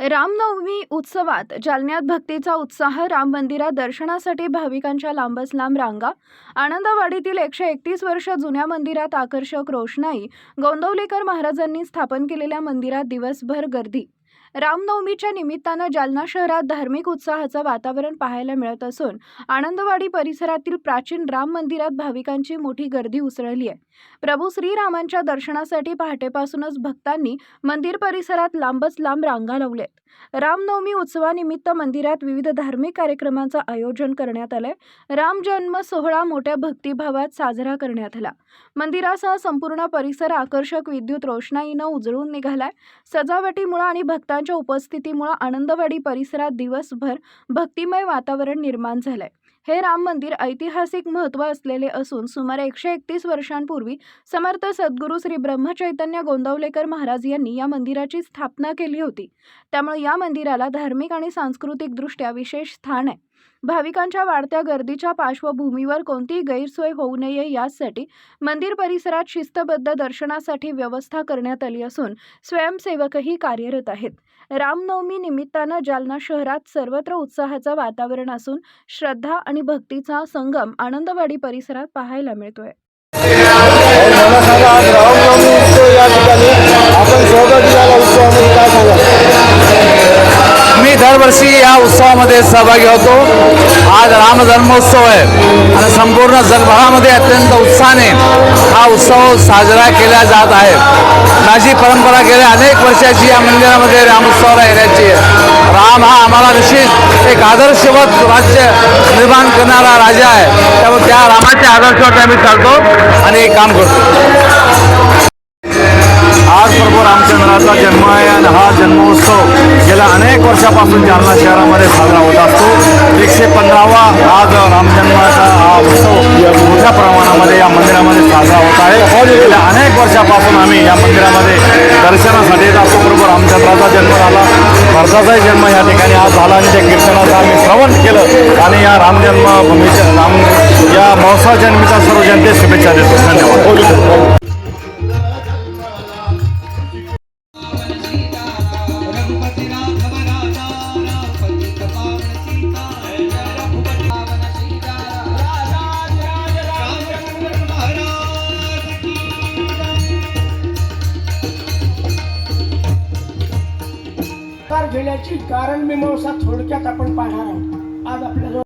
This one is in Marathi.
रामनवमी उत्सवात जालन्यात भक्तीचा उत्साह। राम मंदिरात दर्शनासाठी भाविकांच्या लांबच लांब रांगा। आनंदवाडीतील 131 वर्ष जुन्या मंदिरात आकर्षक रोषणाई। गोंदवलेकर महाराजांनी स्थापन केलेल्या मंदिरात दिवसभर गर्दी। रामनवमीच्या निमित्तानं जालना शहरात धार्मिक उत्साहाचं वातावरण पाहायला मिळत असून आनंदवाडी परिसरातील प्राचीन राम मंदिरात भाविकांची मोठी गर्दी उसळली आहे। प्रभू श्रीरामांच्या दर्शनासाठी पहाटेपासूनच भक्तांनी मंदिर परिसरात लांबच लांब रांगा लावल्यात। रामनवमी उत्सवानिमित्त मंदिरात विविध धार्मिक कार्यक्रमांचं आयोजन करण्यात आलंय। राम जन्म सोहळा मोठ्या भक्तिभावात साजरा करण्यात आला। मंदिरासह संपूर्ण परिसर आकर्षक विद्युत रोषणाईनं उजळून निघालाय। सजावटीमुळे आणि भक्तांच्या उपस्थितीमुळे आनंदवाडी परिसरात दिवसभर भक्तिमय वातावरण निर्माण झालंय। हे राम मंदिर ऐतिहासिक महत्त्व असलेले असून सुमारे 131 वर्षांपूर्वी समर्थ सद्गुरू श्री ब्रह्मचैतन्य गोंदवलेकर महाराज यांनी या मंदिराची स्थापना केली होती। त्यामुळे या मंदिराला धार्मिक आणि सांस्कृतिक दृष्ट्या विशेष स्थान आहे। भाविकांच्या वाढत्या गर्दीच्या पार्श्वभूमीवर कोणतीही गैरसोय होऊ नये यासाठी मंदिर परिसरात शिस्तबद्ध दर्शनासाठी व्यवस्था करण्यात आली असून स्वयंसेवकही कार्यरत आहेत। रामनवमी निमित्तानं जालना शहरात सर्वत्र उत्साहाचं वातावरण असून श्रद्धा आणि भक्तीचा संगम आनंदवाडी परिसरात पाहायला मिळतोय। मी दरवर्षी या उत्सवामध्ये सहभागी होतो। आज राम जन्मोत्सव आहे आणि संपूर्ण जगभरामध्ये अत्यंत उत्साहाने हा उत्सव साजरा केला जात आहे। माझी परंपरा गेल्या अनेक वर्षाची या मंदिरामध्ये रामोत्सवाला येण्याची आहे। राम हा आम्हाला निश्चित एक आदर्शवत राज्य निर्माण करणारा राजा आहे। त्यामुळे त्या रामाच्या आदर्शावर आम्ही चालतो आणि काम करतो। आज प्रभू रामचंद्राचा जन्म आहे आणि हा जन्मोत्सव गेल्या अनेक वर्षापासून जालना शहरामध्ये साजरा होत असतो। 115वा आज रामजन्माचा हा उत्सव मोठ्या प्रमाणामध्ये या मंदिरामध्ये साजरा होत आहे। गेल्या अनेक वर्षापासून आम्ही या मंदिरामध्ये दर्शनासाठी येत असतो। प्रभू रामचंद्राचा जन्म झाला, भरताचाही जन्म या ठिकाणी आज झाला आणि त्या कीर्तनाचं आम्ही श्रवण केलं आणि या रामजन्मभूमीच्या या महोत्सवाच्या निमित्तानं सर्व जनतेस शुभेच्छा देतो। धन्यवाद। घेण्याची कारण मीमांसा थोडक्यात आपण पाहणार आहोत। आज आपल्या